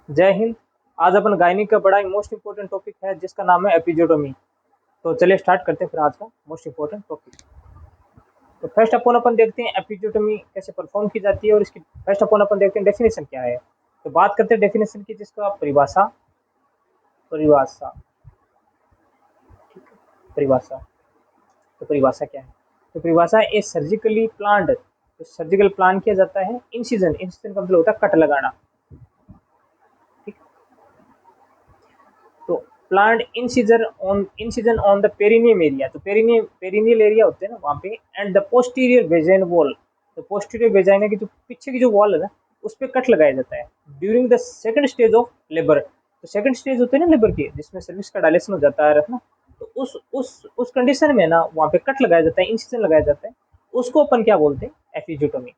जय हिंद। आज अपन गायनी का बड़ा ही मोस्ट इम्पोर्टेंट टॉपिक है जिसका नाम है एपिजोटोमी। तो चलिए स्टार्ट करते हैं फिर आज का मोस्ट इम्पोर्टेंट टॉपिक। तो फर्स्ट अपन देखते हैं एपिजोटोमी कैसे परफॉर्म की जाती है और इसकी फर्स्ट अपन देखते हैं डेफिनेशन क्या है। तो बात करते हैं डेफिनेशन की, जिसका परिभाषा परिभाषा ठीक है, परिभाषा। तो परिभाषा क्या है? तो परिभाषा ए सर्जिकली प्लान्ड, तो सर्जिकल प्लान किया जाता है। इंसिजन, इंसिजन का मतलब होता है कट लगाना। ठीक। तो plant incision on the perineum area, तो पेरिनियल एरिया होते हैं ना वहाँ पे, एंड द पोस्टीरियर वेजाइन वॉल, तो पोस्टीरियर वेजाइना की जो पीछे की जो वॉल है ना उस पर कट लगाया जाता है during the second stage of labour. तो सेकंड स्टेज होते हैं ना लेबर की, जिसमें सर्विस का डायलेशन हो जाता है ना, तो उस कंडीशन में ना वहाँ पे कट लगाया जाता है, इंसिजन लगाया जाता है। उसको अपन क्या बोलते हैं? एपिज्यूटोमी।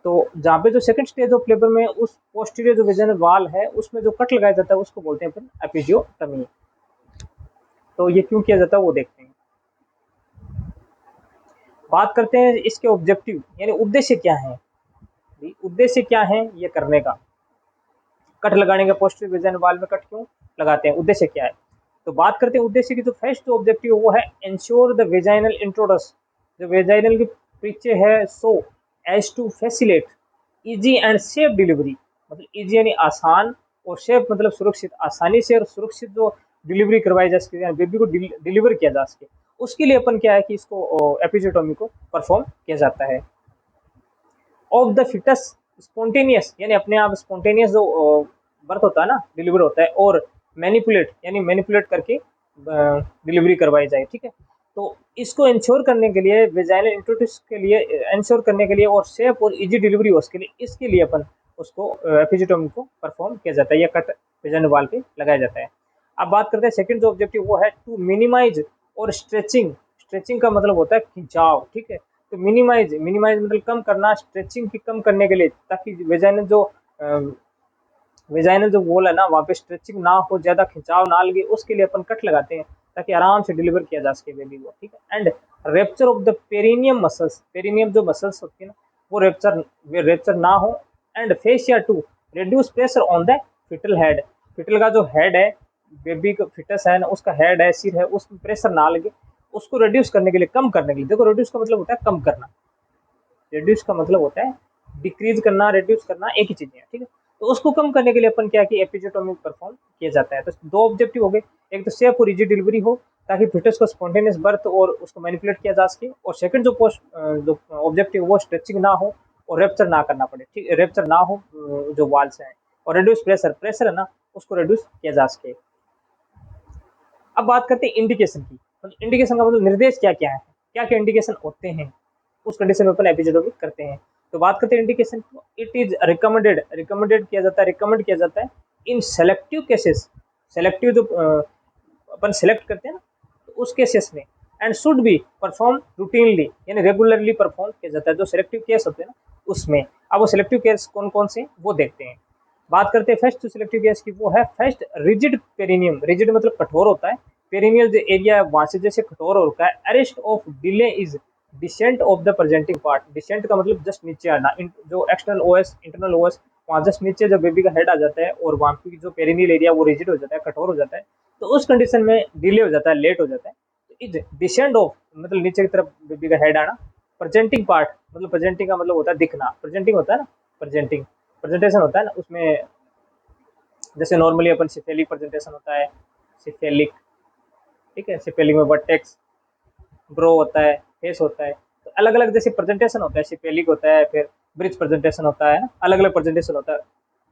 तो जहाँ पे जो सेकंड स्टेज ऑफ लेबर में उस पोस्टीरियर जो वेजाइनल वाल है उसमें जो कट लगाया जाता है उसको बोलते हैं अपन एपिजियोटमी। तो ये क्यों किया जाता है वो देखते हैं। बात करते हैं इसके ऑब्जेक्टिव, यानी उद्देश्य क्या है। उद्देश्य क्या है ये करने का, कट लगाने का, पोस्टीरियर वेजाइनल वाल में कट क्यों लगाते हैं, उद्देश्य क्या है। तो बात करते हैं उद्देश्य की। तो फर्स्ट जो ऑब्जेक्टिव वो है इंश्योर द वेजाइनल इंट्रोडस, जो वेजाइनल की पीछे है, so as to facilitate easy and safe delivery, मतलब इजी यानी आसान और सेफ मतलब सुरक्षित, आसानी से और सुरक्षित जो डिलीवरी करवाई जा सके, बेबी को डिलीवर किया जा सके, उसके लिए अपन क्या है कि इसको एपिजियोटोमी को परफॉर्म किया जाता है। ऑफ द फिटस स्पॉन्टेनियस, यानी अपने आप स्पॉन्टेनियस जो बर्थ होता है ना, डिलीवर होता है, और मैनिपुलेट यानी मैनिपुलेट करके डिलीवरी करवाई जाए। ठीक है। तो इसको इंश्योर करने के लिए, वेजाइनल इंट्रोड्यूस के लिए इंश्योर करने के लिए और सेफ और इजी डिलीवरी हो उसके लिए, इसके लिए अपन उसको एपिजियोटोमी को परफॉर्म किया जाता है या कट वेजाइनल वाल पे लगाया जाता है। अब बात करते हैं सेकंड जो ऑब्जेक्टिव वो है टू मिनिमाइज और स्ट्रेचिंग। स्ट्रेचिंग का मतलब होता है खिंचाव। ठीक है। तो मिनिमाइज, मिनिमाइज मतलब कम करना, स्ट्रेचिंग की कम करने के लिए, ताकि वेजाइनल जो वॉल है ना वहाँ पे स्ट्रेचिंग ना हो, ज्यादा खिंचाव ना लगे, उसके लिए अपन कट लगाते हैं ताकि आराम से डिलीवर किया जा सके बेबी को। ठीक है। And rupture of the perineum muscles, perineum जो मसल्स होती है ना वो रेप्चर ना हो। And fascia to reduce pressure on the fetal head, fetal का जो हेड है, बेबी का फिटस है ना उसका हेड है, सिर है, उसमें प्रेशर ना लगे, उसको रिड्यूस करने के लिए, कम करने के लिए। देखो रिड्यूस का मतलब होता है कम करना, रिड्यूस का मतलब होता है डिक्रीज करना, रिड्यूस करना एक ही चीज है। ठीक है। तो उसको कम करने के लिए अपन क्या कि एपिजियोटोमी परफॉर्म किया जाता है। तो दो ऑब्जेक्टिव हो गए, एक तो सेफ और इजी डिलीवरी हो ताकि फिटस को स्पॉन्टेनियस बर्थ और उसको मैनिपुलेट किया जा सके, और सेकंड जो ऑब्जेक्टिव वो स्ट्रेचिंग ना हो और रेप्चर ना करना पड़े। ठीक, रेप्चर ना हो जो वाल्स हैं, और रिड्यूस प्रेशर, प्रेशर है ना उसको रिड्यूस किया जा सके। अब बात करते हैं इंडिकेशन की। तो इंडिकेशन का मतलब निर्देश क्या क्या है, क्या क्या इंडिकेशन होते हैं, उस कंडीशन में अपन एपिजियोटोमी करते हैं। तो बात करते हैं indication, it is recommended, recommended किया जाता है, रिकमेंड किया जाता है इन सेलेक्टिव केसेस, सेलेक्टिव जो अपन सेलेक्ट करते हैं ना तो उस केसेस में, and should be perform routinely, यानी रेगुलरली परफॉर्म किया जाता है जो सेलेक्टिव केस होते हैं ना उसमें। अब वो सेलेक्टिव केस कौन कौन से वो देखते हैं। बात करते हैं फर्स्ट सिलेक्टिव केस की, वो है फर्स्ट रिजिड पेरिनियम। रिजिड मतलब कठोर होता है, पेरिनियल जो एरिया है वहां से जैसे कठोर होता है। Arrest of delay is descent of the presenting part, descent का मतलब जस्ट नीचे आना, जो एक्सटर्नल ओएस इंटरनल ओएस वहां जस्ट नीचे जब बेबी का हेड आ जाता है और वहां की जो पेरिनियल एरिया वो रिजिड हो जाता है, कठोर हो जाता है, तो उस कंडीशन में डिले हो जाता है, लेट हो जाता है। तो इज डिसेंट ऑफ मतलब नीचे की तरफ बेबी का हेड आना। प्रेजेंटिंग पार्ट मतलब प्रेजेंटिंग का मतलब होता है दिखना, प्रेजेंटिंग होता है ना, प्रेजेंटिंग प्रेजेंटेशन होता है ना उसमें, जैसे नॉर्मली अपन सिफेलिक प्रेजेंटेशन होता है, सिफेलिक। ठीक है। सिफेलिक में वर्टेक्स, ब्रो होता है, फेस होता है, तो अलग अलग जैसे प्रेजेंटेशन होता है, सिफेलिक होता है, फिर ब्रिज प्रेजेंटेशन होता है ना, अलग अलग प्रेजेंटेशन होता है।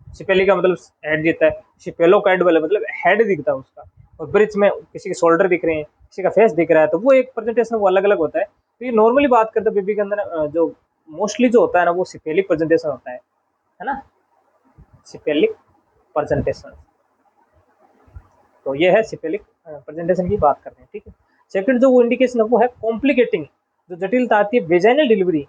सिपेली का मतलब हेड दिखता है, सिपेलो का हेड वाला मतलब हेड दिखता है उसका, और ब्रिज में किसी के शोल्डर दिख रहे हैं, किसी का फेस दिख रहा है, तो वो एक प्रेजेंटेशन वो अलग अलग होता है। तो ये नॉर्मली बात करते हैं बेबी के अंदर जो मोस्टली जो होता है ना वो सिपेलिक प्रेजेंटेशन होता है ना, सिपेलिक प्रेजेंटेशन। तो ये है सिपेलिक प्रेजेंटेशन की बात कर रहे हैं। ठीक है। सेकंड जो वो इंडिकेशन है वो है कॉम्प्लिकेटिंग, जो जटिलता आती है वेजाइनल डिलीवरी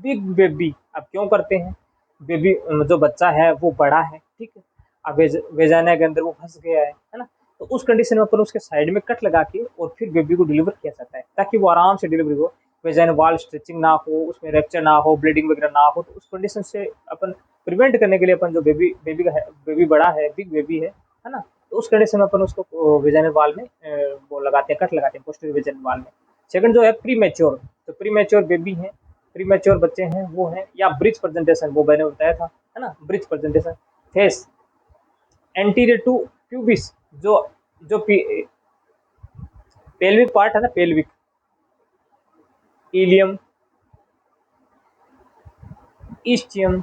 बिग बेबी। अब क्यों करते हैं, बेबी जो बच्चा है वो बड़ा है। ठीक है। अब वेजाइना के अंदर वो फंस गया है ना, तो उस कंडीशन में अपन उसके साइड में कट लगा के और फिर बेबी को डिलीवर किया जाता है ताकि वो आराम से डिलीवरी हो। वेजाइनल वाल स्ट्रेचिंग ना हो, उसमें रैप्चर ना हो, ब्लीडिंग वगैरह ना हो, तो उस कंडीशन से अपन प्रिवेंट करने के लिए अपन जो बेबी का है, बेबी बड़ा है, बिग बेबी है ना, तो उस कंडीशन में अपन उसको वेजाइनल वाल में वो लगाते हैं, कट लगाते हैं पोस्टीरियर वेजाइनल वाल में। सेकंड जो है प्री मैच्योर, तो प्री मैच्योर बेबी है, प्री मैच्योर बच्चे हैं वो हैं, या ब्रिज प्रेजेंटेशन वो मैंने बताया था, है ना, bridge presentation. Face anterior to pubis, जो जो पेल्विक पार्ट है ना, pelvic, ilium, ischium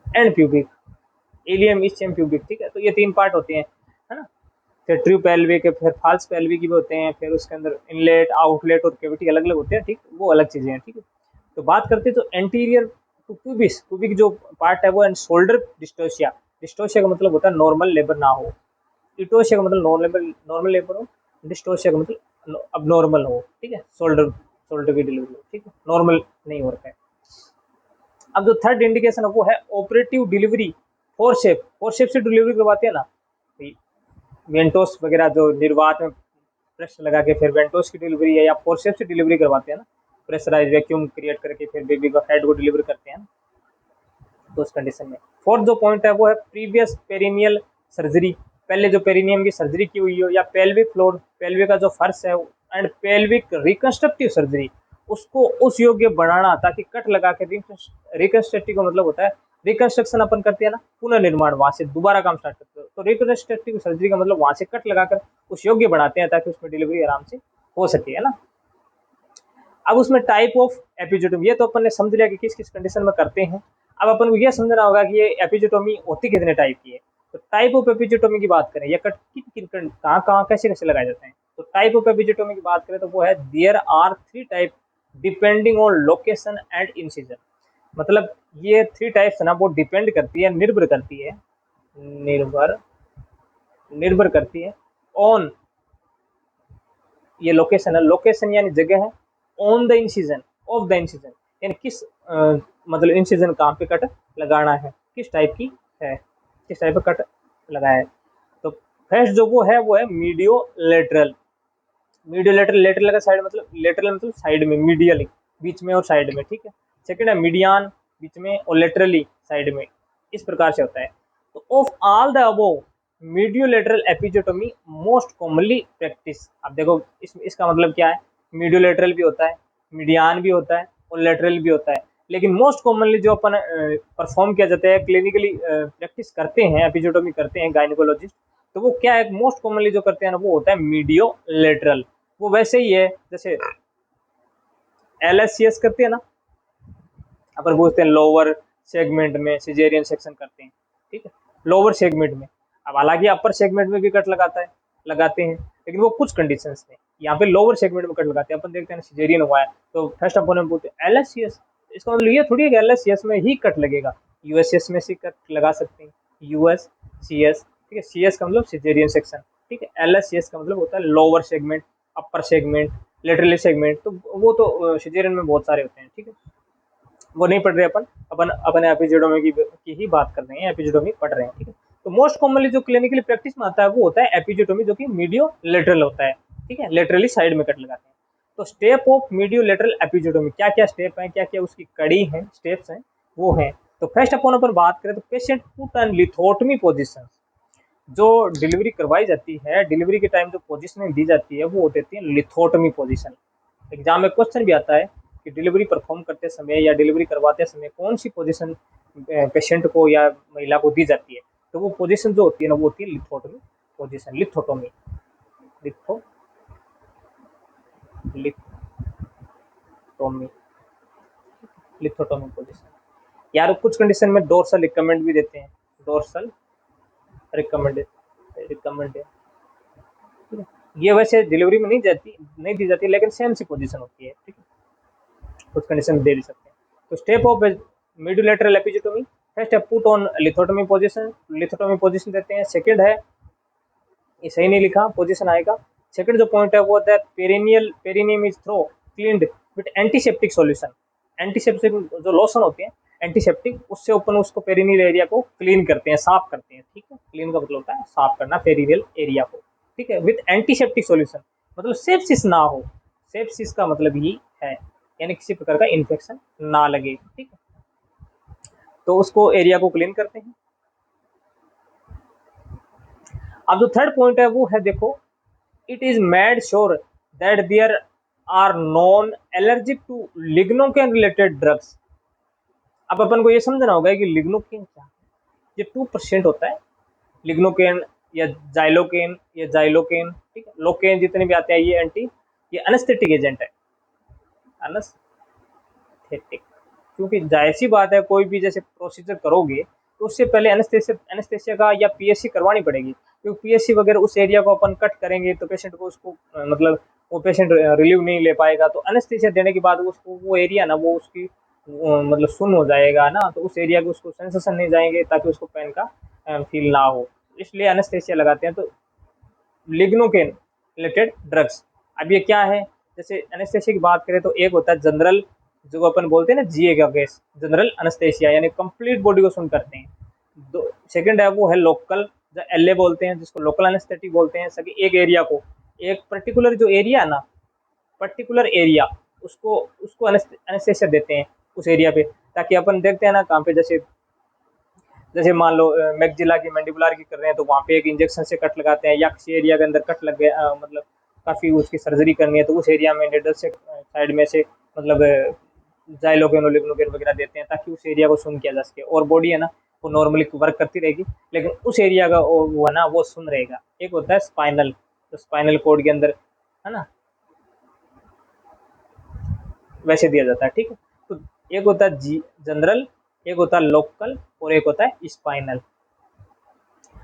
and pubic, ilium, ischium, pubic, ठीक है। तो ये तीन पार्ट होते हैं, है ना। फिर ट्रू पेल्विक है, फिर फाल्स पेल्विक भी होते हैं, फिर उसके अंदर इनलेट, आउटलेट और कैविटी अलग अलग होते हैं, ठीक, वो अलग चीजें हैं, ठीक है। तो बात करते हैं तो एंटीरियर टू प्यूबिस, प्यूबिक जो पार्ट है वो एंड शोल्डर डिस्टोशिया, डिस्टोशिया का मतलब होता है नॉर्मल लेबर ना हो, इटोशिया का मतलब नॉर्मल लेबर हो, डिस्टोशिया का मतलब अब नॉर्मल हो, ठीक है। शोल्डर शोल्डर की डिलीवरी हो, ठीक है, नॉर्मल नहीं हो रखा है। अब जो थर्ड इंडिकेशन है वो है ऑपरेटिव डिलीवरी, फोर शेप से डिलीवरी करवाते हैं ना, वेंटोस वगैरह जो निर्वात में प्रेशर लगा के फिर वेंटोस की डिलीवरी है, या फोरसेप से डिलीवरी करवाते हैं ना, प्रेशराइज वैक्यूम क्रिएट करके फिर बेबी का हेड को डिलीवर करते हैं, तो उस कंडीशन में। फोर्थ जो पॉइंट है वो है प्रीवियस पेरिनियल सर्जरी, पहले जो पेरिनियम की सर्जरी की हुई हो, या पेल्विक फ्लोर, पेल्विक का जो फर्श है, एंड पेल्विक रिकंस्ट्रक्टिव सर्जरी, उसको उस योग्य बनाना ताकि कट लगा के, रिकंस्ट्रक्टिव का मतलब होता है रिकंस्ट्रक्शन अपन करते हैं ना, पुनर्निर्माण, वहां से दोबारा काम स्टार्ट करते हो, तो रिकंस्ट्रक्टिव सर्जरी का मतलब वहां से कट लगाकर उस योग्य बनाते हैं ताकि उसमें डिलीवरी आराम से हो सके, है ना। अब उसमें टाइप ऑफ एपिजियोटोमी, ये तो अपन ने समझ लिया कि किस किस कंडीशन में करते हैं। अब अपन को यह समझना होगा कि ये एपिजियोटोमी होती कितने टाइप की है। तो टाइप ऑफ एपिजियोटोमी की बात करें, या कट किन किन कहाँ कहाँ कैसे कैसे लगाए जाते हैं, तो टाइप ऑफ एपिजियोटोमी की बात करें तो वो है there are 3 type depending on location and incision, मतलब ये 3 टाइप्स है ना, वो डिपेंड करती है, निर्भर निर्भर करती है ऑन, ये लोकेशन है, लोकेशन यानी जगह है, on the incision, of the incision यानी किस मतलब इंसिजन कहाँ पे कट लगाना है, किस टाइप की है, किस टाइप का कट लगाया है। तो फर्स्ट जो वो है मीडियो लेटरल, मीडियो लेटरल, लेटरल का साइड मतलब लेटरल मतलब साइड में, मीडियल बीच में और साइड में, ठीक है। सेकंड है मीडियान, बीच में, और लेटरली साइड में, इस प्रकार से होता है। तो of all the above media lateral episiotomy most commonly practice, अब देखो इसका मतलब क्या है, मीडियो लेटरल भी होता है, मीडियान भी होता है और लेटरल भी होता है, लेकिन मोस्ट कॉमनली जो अपन परफॉर्म किया जाता है, क्लिनिकली प्रैक्टिस करते हैं, एपिजियोटोमी करते हैं गायनिकोलॉजिस्ट, तो वो क्या है, मोस्ट कॉमनली जो करते हैं ना वो होता है मीडियो लेटरल। वो वैसे ही है जैसे LSCS करते हैं ना, अपन पूछते हैं लोअर सेगमेंट में सिजेरियन सेक्शन करते हैं, ठीक है, लोअर सेगमेंट में। अब हालांकि अपर सेगमेंट में भी कट लगाते हैं, लेकिन वो कुछ कंडीशंस में, यहाँ पे लोअर सेगमेंट में कट लगाते हैं। अपन देखते हैं सिजेरियन हुआ है तो फर्स्ट अपन बोलते हैं LSCS, इसका मतलब ये थोड़ी है कि LSCS में ही कट लगेगा, USCS में से कट लगा सकते हैं, USCS, ठीक है, CS का मतलब सिजेरियन सेक्शन, ठीक है, LSCS का मतलब होता है lower segment, upper segment, laterally segment, तो वो तो सिजेरियन में बहुत सारे होते हैं, ठीक है, वो नहीं पढ़ रहे अपन अपन अपन एपिजियोटोमी की ही बात कर रहे हैं, एपिजियोटोमी पढ़ रहे हैं, ठीक है। तो मोस्ट कॉमनली जो क्लिनिकली प्रैक्टिस में आता है वो होता है एपिजियोटोमी, जो कि मीडियो लेटरल होता है, ठीक है, लेटरली साइड में कट लगाते हैं। तो step of media lateral episiotomy, क्या क्या स्टेप है, क्या क्या उसकी कड़ी है, स्टेप्स हैं, वो हैं। तो फर्स्ट अपन बात करें तो पेशेंट पुट एंड लिथोटमी पोजिशन, जो डिलीवरी करवाई जाती है, डिलीवरी के टाइम जो पोजिशनिंग दी जाती है वो होती है लिथोटमी पोजिशन। एग्जाम में क्वेश्चन भी आता है कि डिलीवरी परफॉर्म करते समय या डिलीवरी करवाते समय कौन सी पोजीशन पेशेंट को या महिला को दी जाती है, तो वो पोजीशन जो होती है ना वो होती है lithotomy position, lithotomy, litho lithotomy lithotomy position. यार कुछ कंडीशन में डोर्सल रिकमेंड भी देते हैं, डोर्सल रिकमेंड रिकमेंड, ये वैसे डिलीवरी में नहीं दी जाती, लेकिन सेम सी पोजीशन होती है, ठीक है, कुछ कंडीशन में दे भी सकते हैं। तो step of mediolateral episiotomy, first है put on lithotomy position, lithotomy position देते हैं। सेकंड है, ये सही नहीं लिखा, पोजीशन आएगा। सेकंड जो पॉइंट है वो होता है perineum is through cleaned with antiseptic solution, antiseptic जो लोशन होते हैं एंटीसेप्टिक, उससे अपन उसको पेरिनियल एरिया को क्लीन करते हैं, साफ करते हैं, ठीक है, क्लीन का मतलब होता है साफ करना पेरिनियल एरिया को, ठीक है, विद एंटीसेप्टिक सॉल्यूशन, मतलब सेप्सिस ना हो, सेप्सिस का मतलब ही है, यानी किसी प्रकार का इन्फेक्शन ना लगे, ठीक है। तो उसको एरिया को क्लीन करते हैं। अब जो थर्ड पॉइंट है वो है, देखो, it is made sure that there are non allergic to lignocaine related drugs. अब अपन को ये समझना होगा कि लिग्नोकेन क्या है। ये 2% होता है, लिग्नोकेन या जाइलोकेन या जाइलोकेन, ठीक है। लोकेन जितने भी आते हैं ये एनेस्थेटिक एजेंट है, एनेस्थेटिक। क्योंकि जाहिर सी बात है, कोई भी जैसे प्रोसीजर करोगे तो उससे पहले एनेस्थेसिया का या पीएससी करवानी पड़ेगी, क्योंकि पीएससी वगैरह उस एरिया को अपन कट करेंगे तो पेशेंट को उसको मतलब वो पेशेंट रिलीव नहीं ले पाएगा। तो एनेस्थेसिया देने के बाद उसको वो एरिया ना वो उसकी मतलब सुन हो जाएगा ना, तो उस एरिया को उसको सेंसेशन नहीं जाएंगे ताकि उसको पेन का फील ना हो, इसलिए एनेस्थेसिया लगाते हैं। तो लिग्नोकेन रिलेटेड ड्रग्स, अब ये क्या है, जैसे एनेस्थेसिया की बात करें तो एक होता है जनरल, जो अपन बोलते हैं ना जीए का केस, जनरल एनेस्थेसिया यानी कंप्लीट बॉडी को सुन करते हैं। दो सेकंड है वो है लोकल, जो एलए बोलते हैं, जिसको लोकल एनेस्थेटिक बोलते हैं, सभी एक एरिया को, एक पर्टिकुलर जो एरिया है ना, पर्टिकुलर एरिया, उसको उसको एनेस्थेसिया देते हैं उस एरिया पे, ताकि अपन देखते हैं ना कहाँ पे, जैसे जैसे मान लो मैक्जिला की मैंडिबुलर की कर रहे हैं तो वहाँ पे एक इंजेक्शन से कट लगाते हैं, या किसी एरिया के अंदर कट लग गया मतलब काफ़ी उसकी सर्जरी करनी है तो उस एरिया में नेडल से साइड में से मतलब जाइलोकेन और लिग्नोकेन वगैरह देते हैं ताकि उस एरिया को सुन किया जा सके, और बॉडी है ना वो नॉर्मली वर्क करती रहेगी, लेकिन उस एरिया का वो है ना वो सुन रहेगा। एक होता है स्पाइनल, तो स्पाइनल कोड के अंदर है ना वैसे दिया जाता है, ठीक है। तो एक होता है जी जनरल, एक होता है लोकल, और एक होता है स्पाइनल,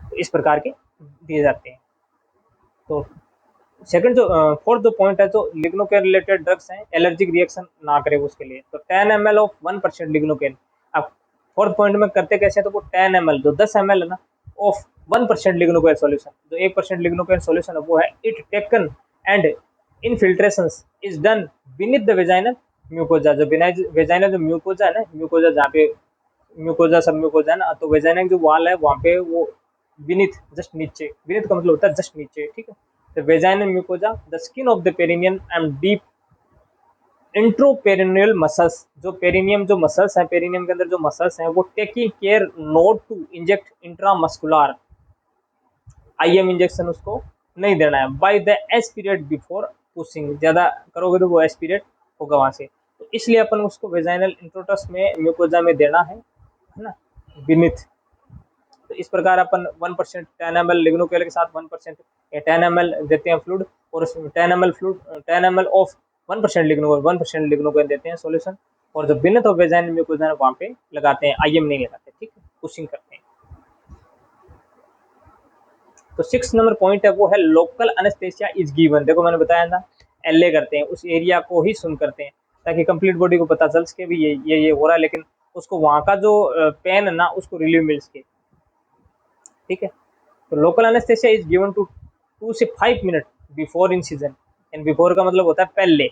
तो इस प्रकार के दिए जाते हैं। तो सेकंड जो फोर्थ जो पॉइंट है, तो लिग्नोकेन रिलेटेड ड्रग्स हैं, एलर्जिक रिएक्शन ना करे उसके लिए, तो 10 ml ऑफ 1% लिग्नोकेन। अब फोर्थ पॉइंट में करते कैसे हैं, तो वो 10 ml जो 10 ml है ना ऑफ 1% लिग्नोकेन सॉल्यूशन, जो 1% लिग्नोकेन सॉल्यूशन है वो है it taken and infiltration is done beneath the vaginal mucosa, जो वेजाइनल जो म्यूकोजा है ना, म्यूकोजा जहाँ पे म्यूकोजा सब म्यूकोजा है ना, तो वेजाइना जो वाल है वहाँ पे वो बीनीथ जस्ट नीचे, बीनीथ का मतलब होता है जस्ट नीचे, ठीक है। The vaginal mucosa, the skin of the perineum and deep intraperineal muscles, जो पेरिनियम जो मसल्स हैं, पेरिनियम के अंदर जो मसल्स हैं वो taking care note to inject intramuscular, IM injection उसको नहीं देना है, by the S period before pushing, ज़्यादा करोगे तो वो एस पीरियड होगा वहाँ से, तो इसलिए अपन उसको वेजाइनल इंट्रोटस में म्यूकोजा में देना है ना, बीनिथ। तो इस प्रकार अपन 1% 10 ml लिग्नोकेल के साथ 1% 10 ml देते हैं फ्लूड, और उसमें 10 ml फ्लूड 10 ml ऑफ 1% लिग्नोकेल 1% लिग्नोकेल देते हैं सॉल्यूशन, और जो बिनथ ऑफ वेजाइन म्यूकोजा वहाँ पे लगाते हैं, आईएम नहीं लगाते, ठीक है, पुशिंग करते हैं। तो 6 नंबर पॉइंट है वो है लोकल एनेस्थेसिया इज गिवन, देखो मैंने बताया था एलए करते हैं, उस एरिया को ही सुन करते हैं ताकि कंप्लीट बॉडी को पता चल सके भी ये हो रहा है, लेकिन उसको वहाँ का जो पेन है ना उसको रिलीव मिल सके, ठीक है। तो local anaesthesia is given to 2 से 5 minute before incision, and before का मतलब होता है पहले,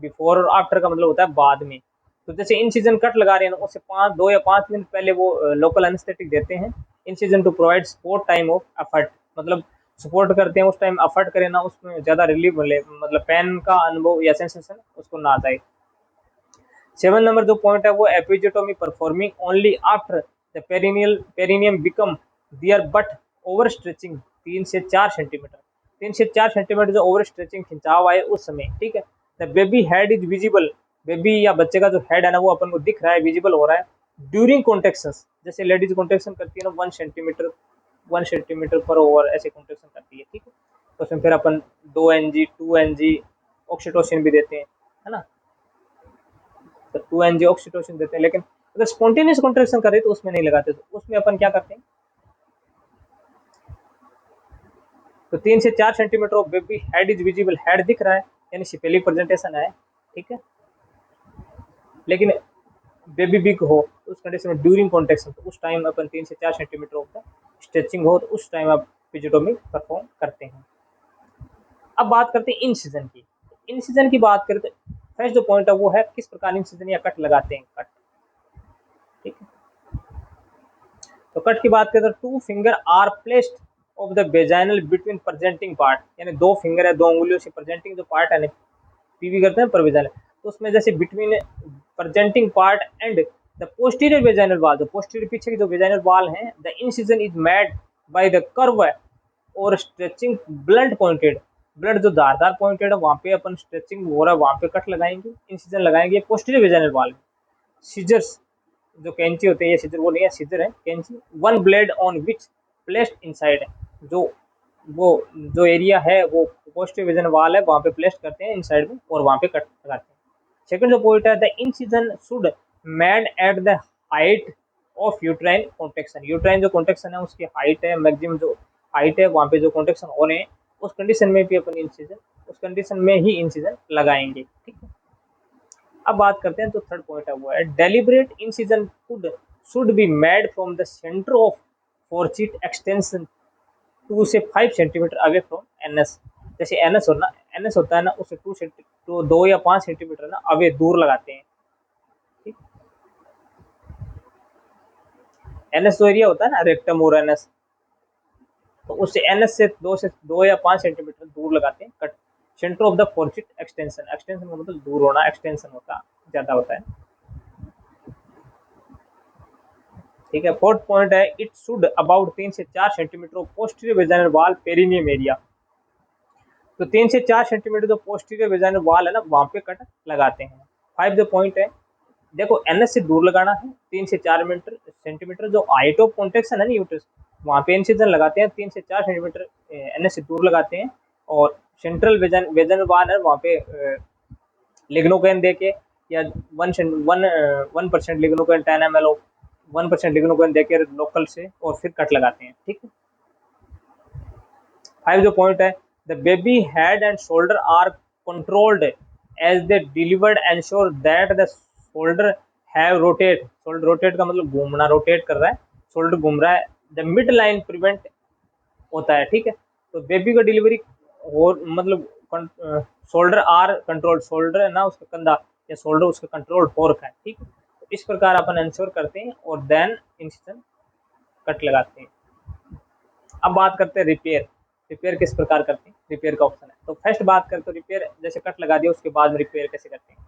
बिफोर और आफ्टर का मतलब होता है बाद में। तो जैसे इंसिजन कट लगा रहे हैं उससे 2 या 5 मिनट पहले वो लोकल एनेस्थेटिक देते हैं, incision to provide support time of effort, मतलब सपोर्ट करते हैं उस टाइम, एफर्ट करें ना उसमें ज़्यादा रिलीफ मिले, मतलब पेन का अनुभव या सेंसेशन उसको ना जाए। 7 नंबर जो पॉइंट है वो episiotomy performing only after the perineum become there but over stretching 3 से 4 सेंटीमीटर, 3 से 4 सेंटीमीटर जो ओवर स्ट्रेचिंग खिंचाव आए उस समय, ठीक है। The baby head is visible, baby या बच्चे का जो हेड है ना वो अपन को दिख रहा है, विजिबल हो रहा है ड्यूरिंग कॉन्ट्रेक्शन, जैसे लेडीज कॉन्ट्रेक्शन करती है ना 1 सेंटीमीटर पर ओवर ऐसे कॉन्ट्रेक्शन करती है, ठीक है। तो उसमें फिर अपन 2 NG 2 NG ऑक्सीटोसिन भी देते हैं, है ना, तो 2 NG ऑक्सीटोसिन देते हैं, लेकिन अगर स्पॉन्टेनियस कॉन्ट्रेक्शन कर रहे तो उसमें नहीं लगाते, तो उसमें अपन क्या करते हैं, तो 3 से 4 centimetre of baby head is visible, head दिख रहा है यानी सिपेलिक प्रेजेंटेशन है, ठीक है। लेकिन बेबी बिग हो तो उस कंडीशन में ड्यूरिंग कॉन्ट्रेक्शन, तो उस टाइम अपन 3 से 4 सेंटीमीटर ऑफ द स्ट्रेचिंग हो तो उस टाइम आप एपिजियोटोमी परफॉर्म करते हैं। अब बात करते हैं इन सीजन की, इन सीजन की बात करें तो फर्स्ट जो पॉइंट है वो है किस प्रकार इन सीजन या कट लगाते हैं, कट, ठीक है। तो कट की बात करें तो 2 finger are placed of the vaginal between presenting part, यानी 2 फिंगर है, 2 उंगलियों से प्रेजेंटिंग जो पार्ट है पीवी करते हैं परवेजाइनल, तो उसमें जैसे between presenting part and the posterior vaginal wall, जो पोस्टीरियर पीछे की जो वेजाइनल वॉल है, the incision is made by the curve और स्ट्रेचिंग ब्लंट पॉइंटेड, ब्लड जो धारदार पॉइंटेड है वहाँ पे अपन स्ट्रेचिंग हो रहा है वहाँ पे कट लगाएंगे, इंसिजन लगाएंगे पोस्टीरियर वेजाइनल वॉल में। सीजर्स जो कैंची होते हैं, ये सीजर वो नहीं है, सीजर है कैंची, one blade on which placed inside, जो वो जो एरिया है वो पोस्टीरियर वेजाइनल वॉल है वहाँ पे प्लेस करते हैं इनसाइड में और वहाँ पे कट लगाते हैं। सेकंड जो पॉइंट है, the incision should made at the height of uterine contraction, uterine जो कॉन्ट्रेक्शन है उसकी हाइट है, मैक्सिमम जो हाइट है वहाँ पे जो कॉन्ट्रेक्शन हो रहे हैं उस कंडीशन में भी अपन इंसिजन, उस कंडीशन में ही इंसिजन लगाएंगे, ठीक है। अब बात करते हैं, तो थर्ड पॉइंट है वो है deliberate incision should be made from the centre of fourchette extension 2 से 5 सेंटीमीटर अवे फ्रॉम एनएस, जैसे एनएस होता है ना उससे 2 या 5 सेंटीमीटर ना अवे दूर लगाते हैं, ठीक। एनएस जो एरिया होता है ना रेक्टम और एनएस, तो उससे एनएस से 2 या 5 सेंटीमीटर दूर लगाते हैं cut, centre of the fourchette extension, extension का मतलब दूर होना, एक्सटेंशन होता ज्यादा होता है, ठीक है। फोर्थ पॉइंट है, इट शुड अबाउट 3 से 4 centimetre of posterior vaginal wall perineum area, तो 3 से 4 सेंटीमीटर जो पोस्टीरियर वेजाइनल वॉल है ना वहाँ पे कट लगाते हैं। 5 जो पॉइंट है, देखो एनएस से दूर लगाना है 3 से 4 मीटर सेंटीमीटर, जो हाइट ऑफ कॉन्ट्रेक्शन है ना यूट्रस वहाँ पे इंसिजन लगाते हैं 3 से 4 सेंटीमीटर एनएस से दूर लगाते हैं, और सेंट्रल वेजाइनल वॉल है वहाँ पे लिग्नोकेन देके या 1% लिग्नोकेन 10 ml 1% लिग्नोकेन देके लोकल से और फिर कट लगाते हैं, ठीक है। 5 जो पॉइंट है, the baby head and shoulder are controlled as they delivered ensure that the shoulder have rotate, shoulder rotate का मतलब घूमना, रोटेट कर रहा है, शोल्डर घूम रहा है, द मिड लाइन प्रिवेंट होता है, ठीक है। तो बेबी का डिलीवरी और मतलब शोल्डर आर कंट्रोल, शोल्डर है ना उसका कंधा या शोल्डर उसका कंट्रोल हो रखा है, ठीक है। तो इस प्रकार अपन इंश्योर करते हैं और देन इंसिजन कट लगाते हैं। अब बात करते हैं रिपेयर, रिपेयर किस प्रकार करते हैं, रिपेयर का ऑप्शन है। तो फर्स्ट बात करते हैं रिपेयर, जैसे कट लगा दिया उसके बाद में रिपेयर कैसे करते हैं।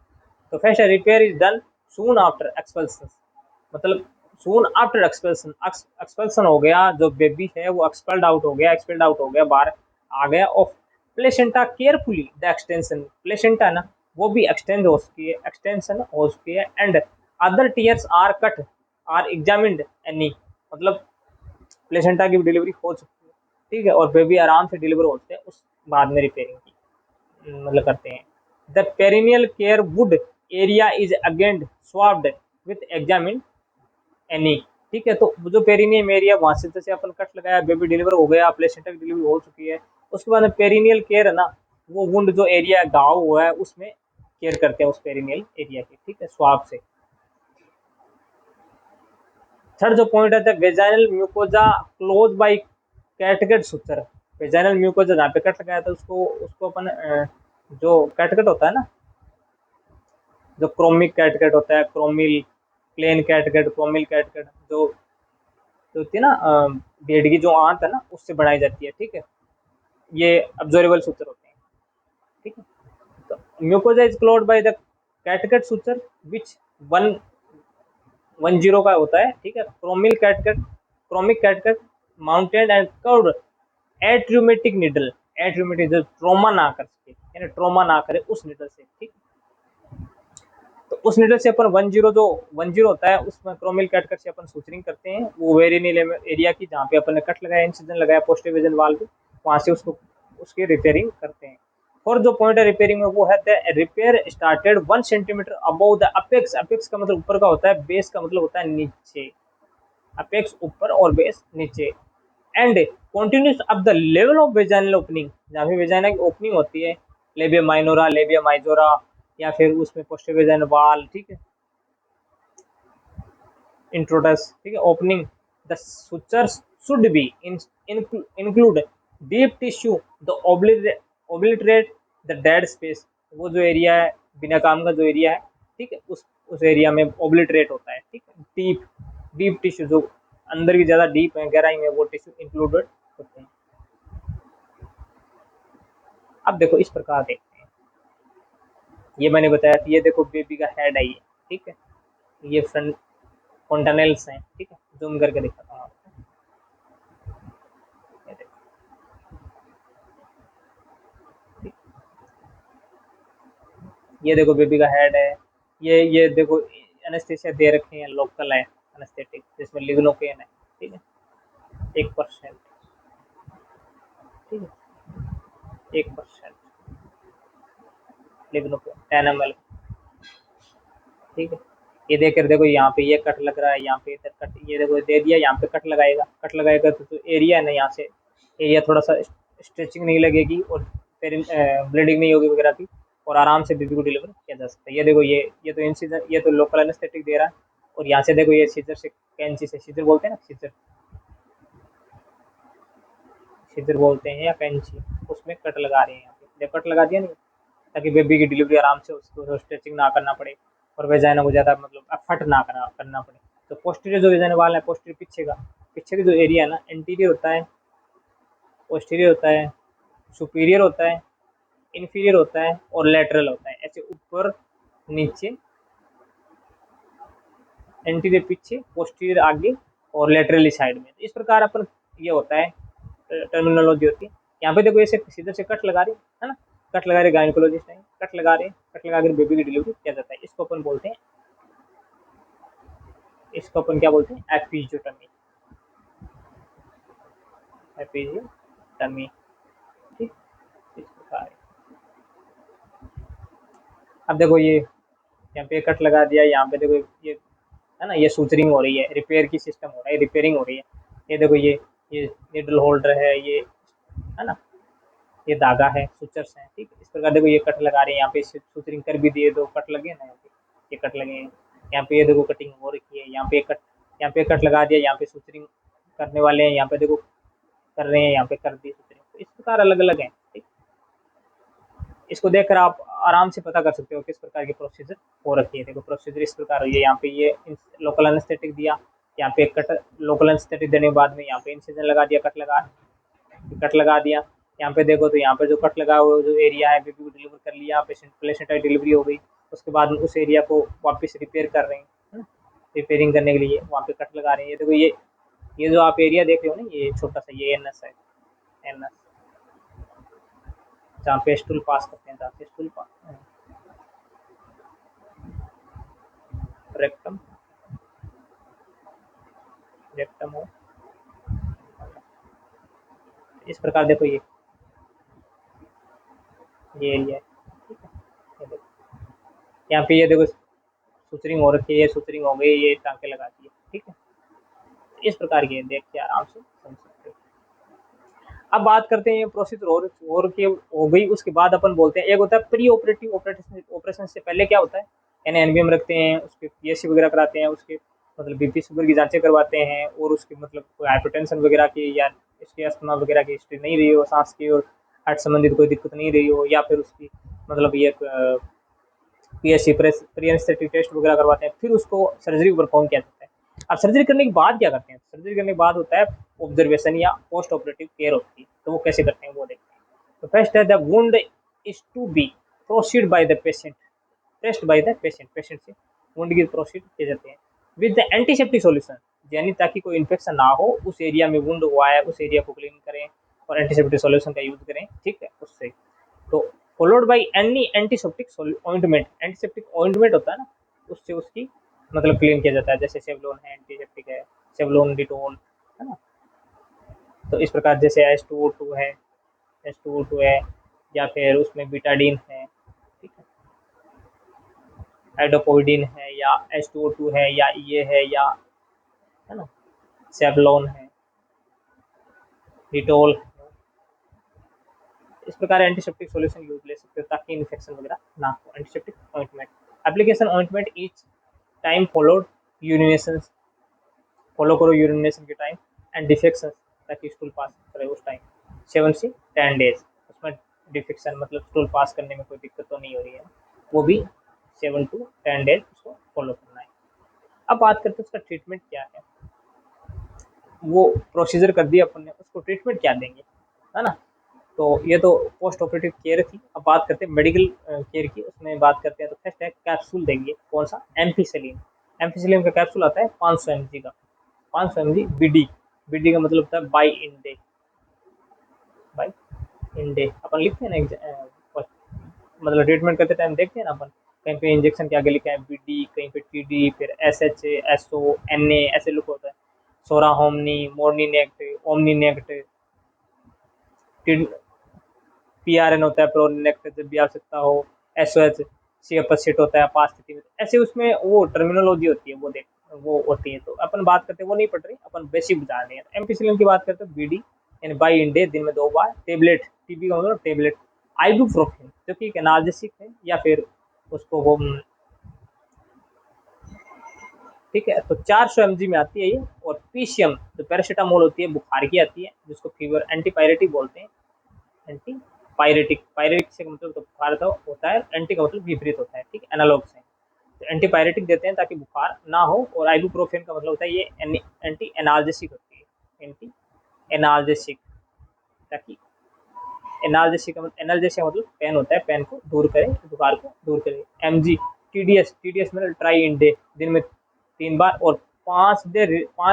तो first repair is done soon after expulsion, मतलब सून आफ्टर एक्सपल्सन, एक्सपल्सन हो गया, जो बेबी है वो एक्सपेल्ड आउट हो गया, एक्सपेल्ड आउट हो गया, बाहर आ गया, of placenta carefully the extension, placenta ना वो भी एक्सटेंड हो चुकी है, एक्सटेंशन हो चुकी है, and other tears are cut are examined any, मतलब प्लेसेंटा की डिलीवरी हो चुकी है, ठीक है, और बेबी आराम से डिलीवर होते हैं, उस बाद में रिपेयरिंग की मतलब करते हैं। The perineal care would area is again swabbed with examine any, ठीक है। तो जो पेरिनियम एरिया वहां से जैसे अपन कट लगाया, बेबी डिलीवर हो गया, प्लेसेंटा की डिलीवरी हो चुकी है, उसके बाद में पेरिनियल केयर है ना वो वुंड जो एरिया घाव हुआ है उसमें केयर करते हैं उस पेरिनियल एरिया की, ठीक है, स्वाब से। थर्ड जो पॉइंट है, vaginal mucosa close by catgut suture, vaginal mucosa जहाँ पे कट लगाया था उसको उसको अपन जो कैटगट होता है ना, जो क्रोमिक कैटगट होता है, chromic plain catgut, chromic catgut, जो होती है ना भेड़ की जो आंत है ना उससे बनाई जाती है, ठीक है, ये ऑब्जर्वेबल सूत्र होते हैं, ठीक है। तो mucosa is closed by the catgut suture which 110 का होता है, ठीक है, chromic catgut mounted and curved atraumatic needle, atraumatic जो ट्रोमा ना कर सके यानी ट्रोमा ना करे उस निडल से, ठीक। तो उस निडल से अपन 10 होता है उसमें क्रोमिल कैटगट से अपन सूचरिंग करते हैं, वो वेरिनियल एरिया की जहाँ पे अपन ने कट लगाया, इंसिजन लगाया पोस्टीरियर वेजाइनल वॉल पे, वहां से उसको उसकी रिपेयरिंग करते हैं। और जो पॉइंट है रिपेयरिंग में वो है repair started 1 centimetre above the apex, apex का मतलब ऊपर का होता है, बेस का मतलब होता है नीचे, अपेक्स ऊपर और बेस नीचे, and continuous up the level of vaginal opening, जहाँ भी वेजाइना की ओपनिंग होती है, लेबिया माइनोरा, लेबिया माइजोरा, या फिर उसमें पोस्टीरियर वेजाइनल वॉल, ठीक है, इंट्रोडस, ठीक है, opening, the sutures should be include deep tissue the obliterate the dead space, वो जो एरिया है बिना काम का जो एरिया है, ठीक है, उस एरिया में ओब्लिटरेट होता है, ठीक है, डीप टिश्यू जो अंदर की ज्यादा डीप है, गहराई में, वो टिश्यू इंक्लूडेड होते हैं। अब देखो इस प्रकार देखते हैं, ये मैंने बताया था, ये देखो बेबी का हेड है ये, ठीक है। ये फ्रंट कॉन्टनेल्स हैं, ठीक है, जूम करके दिखाता हूँ आपको। ये देखो, ठीक। ये देखो बेबी का हेड है। ये देखो एनेस्थेसिया दे रखे हैं, लोकल है एनेस्थेटिक, जिसमें लिग्नोकेन है, ठीक है, 1%, ठीक है, 1% लिग्नोकेन 10 ml, ठीक है। ये देख कर देखो, यहाँ पे ये कट लग रहा है, यहाँ पे इधर कट, ये देखो दे दिया, यहाँ पे कट लगाएगा, कट लगाएगा तो एरिया है ना, यहाँ से एरिया थोड़ा सा स्ट्रेचिंग नहीं लगेगी, और फिर ब्लीडिंग नहीं होगी वगैरह की, और आराम से बेबी को डिलीवर किया जा सकता है। ये देखो, ये तो इंसिजर, ये तो लोकल एनेस्थेटिक दे रहा है, और यहाँ से देखो ये सीजर से, कैंची से, सीजर बोलते हैं ना, सीजर, सीजर बोलते हैं या कैंची, उसमें कट लगा रहे हैं यहाँ पे, जब कट लगा दिया नहीं, ताकि बेबी की डिलीवरी आराम से, उसको स्ट्रेचिंग ना करना पड़े, और वेजाइना को ज़्यादा मतलब एफर्ट ना करना पड़े। तो पोस्टीरियर जो वेजाइना वाल है, पोस्टीरियर पीछे का, पीछे का जो एरिया है ना, एंटीरियर होता है, पोस्टीरियर होता है, सुपीरियर होता है, इन्फीरियर होता है, और लेटरल होता है, ऐसे ऊपर नीचे, एंटीरियर पीछे, पोस्टीरियर आगे, और लेटरली साइड में। इस प्रकार अपन, ये होता है टर्मिनोलॉजी होती है। यहाँ पे देखो, ऐसे सीधे से कट लगा रहे है ना, कट लगा रहे गायनिकोलॉजिस्ट है, कट लगा रहे, कट लगा कर बेबी की डिलीवरी किया जाता है। इसको अपन बोलते हैं, इसको अपन क्या बोलते हैं, एपिजियोटमी, एपिजियोटमी, ठीक, इस प्रकार है। अब देखो, ये यहाँ पे कट लगा दिया, यहाँ पे देखो ये है ना, ये सूचरिंग हो रही है, रिपेयर की सिस्टम हो रहा है, रिपेयरिंग हो रही है। ये देखो, ये निडल होल्डर है, ये है ना, ये धागा है, सुचर्स हैं, ठीक है। इस प्रकार देखो, ये कट लगा रहे हैं, यहाँ पे सूचरिंग कर भी दिए, दो कट लगे ना, यहाँ पे ये कट लगे हैं, यहाँ पे ये देखो कटिंग हो रखी है, यहाँ पे कट, यहाँ पे कट लगा दिया, यहाँ पे सूचरिंग करने वाले हैं, यहाँ पे देखो कर रहे हैं, यहाँ पे कर दी सूचरिंग। तो इस प्रकार अलग अलग है, ठीक। इसको देखकर आप आराम से पता कर सकते हो किस प्रकार की प्रोसीजर हो रखी है। देखो प्रोसीजर इस प्रकार हुई है, यहाँ पे ये लोकल एनेस्थेटिक दिया, यहाँ पे कट, लोकल एनेस्थेटिक देने के बाद में यहाँ पे इंसिजन लगा दिया, कट लगा दिया। यहाँ पे देखो तो यहाँ पे जो कट लगा हुआ जो एरिया है, बेबी को डिलीवर कर लिया, पेशेंट प्लेसेंटाइल डिलीवरी हो गई, उसके बाद उस एरिया को वापस रिपेयर कर रहे हैं, रिपेयरिंग करने के लिए वहाँ पे कट लगा रहे हैं। ये देखो, ये जो आप एरिया देख रहे हो ना, ये छोटा सा, ये एनएस है, एनएस, जहाँ पे स्टूल पास करते हैं, जहाँ पे स्टूल पास, रेक्टम, रेक्टम हो, इस प्रकार देखो, ये एरिया है, ठीक है। ये देखो, यहाँ पे ये देखो सुतरिंग हो रखी है, ये सुतरिंग हो गई, ये टाँके लगा दिए, ठीक है। इस प्रकार की देख के आराम से समझ सकते हो। अब बात करते हैं प्रोसीजर और के हो गई, उसके बाद अपन बोलते हैं, एक होता है प्री ऑपरेटिव, ऑपरेशन से पहले क्या होता है, यानी एनबीएम रखते हैं, उसके पीएससी वगैरह कराते हैं, उसके मतलब बीपी शुगर की जांचें करवाते हैं, और उसके मतलब कोई हाइपरटेंशन वगैरह की, या इसके अस्थमा वगैरह की हिस्ट्री नहीं रही हो, सांस की और हार्ट संबंधित कोई दिक्कत नहीं रही हो, या फिर उसकी मतलब ये पीएससी प्री एनेस्थेटिक टेस्ट वगैरह करवाते हैं, फिर उसको सर्जरी परफॉर्म किया जाता है। अब सर्जरी करने के बाद क्या करते हैं, सर्जरी करने के बाद होता है ऑब्जर्वेशन या पोस्ट ऑपरेटिव केयर होती है। तो वो कैसे करते हैं वो देखते हैं। तो फर्स्ट है, the wound is to be proceed by the patient, test by the patient, patient से वुंड की प्रोसीड किए जाते हैं विद द एंटीसेप्टिक सॉल्यूशन, यानी ताकि कोई इन्फेक्शन ना हो, उस एरिया में वुंड हुआ है उस एरिया को क्लीन करें और एंटीसेप्टिक सॉल्यूशन का यूज करें, ठीक है, उससे। तो followed by any antiseptic ointment, antiseptic ointment होता है ना, उससे उसकी मतलब क्लीन किया जाता है, जैसे सेवलोन है, एंटीसेप्टिक है, सेवलोन, डिटोल, है ना। तो इस प्रकार जैसे H2O2 है, H2O2 है, या फिर उसमें बीटाडीन है, ठीक है, हाइड्रोपोइडिन है, या H2O2 है, या ये है, या है ना, सेवलोन है, डिटोल है। इस प्रकार एंटीसेप्टिक सॉल्यूशन यूज ले सकते हो ताकि इन्फेक्शन वगैरह ना हो। Antiseptic ointment application, ointment each time followed urination, follow करो यूरिनेशन के टाइम, एंड डिफेक्शन, ताकि स्टूल पास करे उस टाइम 7 से 10 डेज, उसमें डिफेक्शन मतलब स्टूल पास करने में कोई दिक्कत तो नहीं हो रही है, वो भी 7 to 10 डेज उसको फॉलो करना है। अब बात करते हैं उसका ट्रीटमेंट क्या है। वो प्रोसीजर कर दिया अपन ने, उसको ट्रीटमेंट क्या देंगे, है ना। तो ये तो पोस्ट ऑपरेटिव केयर थी। अब बात करते हैं मेडिकल केयर की, उसमें बात करते हैं। तो फर्स्ट है कैप्सूल देंगे, कौन सा, एम्फिसिलिन। एम्फिसिलिन का कैप्सूल आता है 500 mg का, 500 mg बीडी। बीडी का मतलब होता है बाई इन डे, बाई इन डे। अपन लिखते हैं ना मतलब ट्रीटमेंट करते टाइम देखते हैं ना अपन, कहीं पे इंजेक्शन के आगे लिखा है बीडी, कहीं पे टीडी, फिर एसएच, एसओ, एनए ऐसे लिखा होता है। सोरा होमनी, मोर्नी नेक्ट, ओमनी नेक्ट, पीआरएन होता है प्रोनेक्ट जब भी आवश्यकता हो, एसओएच, सीएपएसिट होता है आपात स्थिति में। ऐसे उसमें वो टर्मिनोलॉजी होती है, वो देख वो होती है। तो अपन बात करते हैं, वो नहीं पढ़ रही, अपन बेसिक बता रहे हैं। एमपीसीएल की बात करते हैं, बीडी यानी बाई इन डे, दिन में 2 बार। टेबलेट, टीबी का मतलब टेबलेट, आइबुप्रोफेन जो कि एक एनाल्जेसिक है, या फिर उसको वो ठीक है। तो 400 mg में आती है ये। और पीसीएम जो पैरासीटामोल होती है, बुखार की आती है, जिसको फीवर एंटीपायरेटिक बोलते हैं। एंटी पायरेटिक, पायरेटिक से मतलब तो बुखार तो होता है, एंटी का मतलब विपरीत होता है, ठीक है, एनालॉग से। तो एंटीपायरेटिक देते हैं ताकि बुखार ना हो। और आइबुप्रोफेन का मतलब होता है ये एंटी एनाल्जेसिक होती है, एंटी एनाल्जेसिक, ताकि एनाल्जेसिक का मतलब, एनाल्जेसिक मतलब पेन होता है, पेन को दूर करे, बुखार को दूर करे। एमजी, टीडीएस, टीडीएस मतलब ट्राई इन डे, दिन में 3 बार। और 5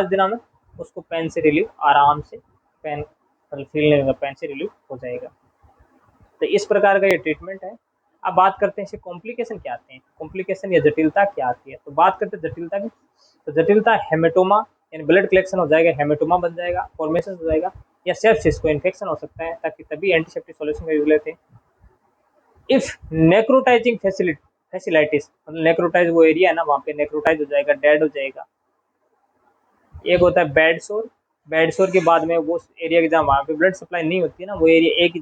दिनों में उसको पेन से रिलीव आराम से, पेन मतलब फील नहीं होगा, पेन से रिलीव हो जाएगा। तो इस प्रकार का ये ट्रीटमेंट है। अब बात करते हैं इससे कॉम्प्लिकेशन क्या आते हैं, कॉम्प्लिकेशन या जटिलता क्या आती है। तो बात करते हैं जटिलता की। तो जटिलता हेमेटोमा, यानी ब्लड कलेक्शन हो जाएगा, हेमेटोमा बन जाएगा, फॉर्मेशन हो जाएगा, या सेप्सिस को इन्फेक्शन हो सकता है, ताकि तभी एंटीसेप्टिक सॉल्यूशन का यूज लेते हैं। इफ नेक्रोटाइजिंग फैसिलिटीज, मतलब नेक्रोटाइज वो एरिया है ना, वहाँ पे नेक्रोटाइज हो जाएगा, डेड हो जाएगा। एक होता है बेड सोर, बेड सोर के बाद में वो एरिया के जहाँ वहाँ पे ब्लड सप्लाई नहीं होती है ना, वो एरिया एक ही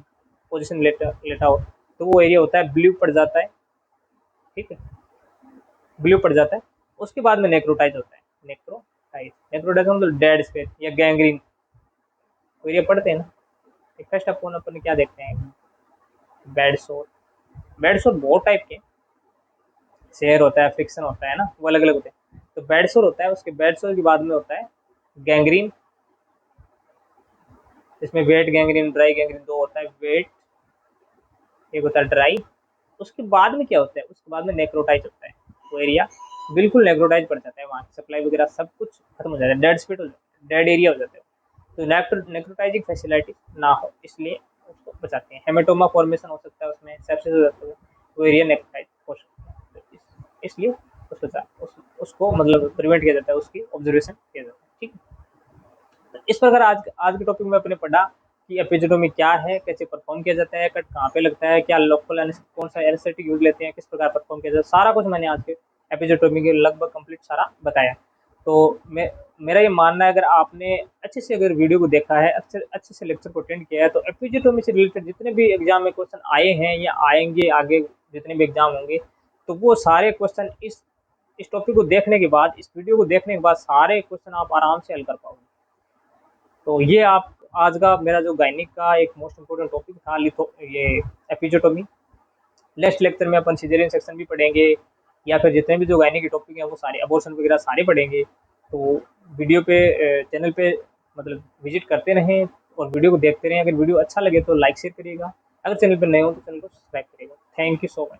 पोजिशन लेटा हो, तो वो एरिया होता है ब्लू पड़ जाता है, ठीक है, ब्लू पड़ जाता है। उसके बाद में नेक्रोटाइज होता है, नेक्रोटाइज, नेक्रोटाइज मतलब डेड स्पेस या गैंग्रीन, तो एरिया पड़ते हैं ना। फर्स्ट अपन क्या देखते हैं, बेड सोर। बेड सोर बहुत टाइप के, शेयर होता है, फ्रिक्शन होता है ना, वो अलग अलग होते हैं। तो बेड सोर होता है, उसके बेड सोर के बाद में होता है गैंग्रीन। इसमें वेट गैंग्रीन, ड्राई गैंग्रीन दो होता है। वेट एक होता है ड्राई। उसके बाद में क्या होता है, उसके बाद में नेक्रोटाइज होता है, वो एरिया बिल्कुल नेक्रोटाइज पड़ जाता है, वहाँ की सप्लाई वगैरह सब कुछ खत्म हो जाता है, डेड स्पीड हो जाता है, डेड एरिया हो जाता है। तो नेक्रोटाइजिंग फैसिलिटी ना हो, इसलिए उसको बचाते हैं। हेमेटोमा फॉर्मेशन हो सकता है उसमें, सेप्सिस हो सकता है, वो एरिया नेक्रोटाइज हो सकता है। तो इसलिए उसको मतलब प्रिवेंट किया जाता है, उसकी ऑब्जर्वेशन किया जाता है, ठीक है। तो इस प्रकार आज के टॉपिक में अपने पढ़ा कि एपिजियोटोमी क्या है, कैसे परफॉर्म किया जाता है, कट कहाँ पे लगता है, क्या लोकल कौन सा एनेस्थेटिक यूज लेते हैं, किस प्रकार परफॉर्म किया जाता है, सारा कुछ मैंने आज के एपिजियोटोमी के लगभग कंप्लीट सारा बताया। तो मेरा ये मानना है, अगर आपने अच्छे से अगर वीडियो को देखा है, अच्छे से लेक्चर को अटेंड किया है, तो एपिजियोटोमी से रिलेटेड जितने भी एग्जाम में क्वेश्चन आए हैं या आएंगे आगे, जितने भी एग्जाम होंगे, तो वो सारे क्वेश्चन इस टॉपिक को देखने के बाद, इस वीडियो को देखने के बाद सारे क्वेश्चन आप आराम से हल कर पाओगे। तो ये आप आज का मेरा जो गायनिक का एक मोस्ट इम्पोर्टेंट टॉपिक था, लिथो ये एपिजियोटोमी। नेक्स्ट लेक्चर में अपन सिजेरियन सेक्शन भी पढ़ेंगे, या फिर जितने भी जो गायनिक के टॉपिक हैं वो सारे, अबॉर्शन वगैरह सारे पढ़ेंगे। तो वीडियो पे चैनल पे मतलब विजिट करते रहें और वीडियो को देखते रहें। अगर वीडियो अच्छा लगे तो लाइक शेयर करिएगा, अगर चैनल पर नए हो तो चैनल को सब्सक्राइब करिएगा। Thank you so much.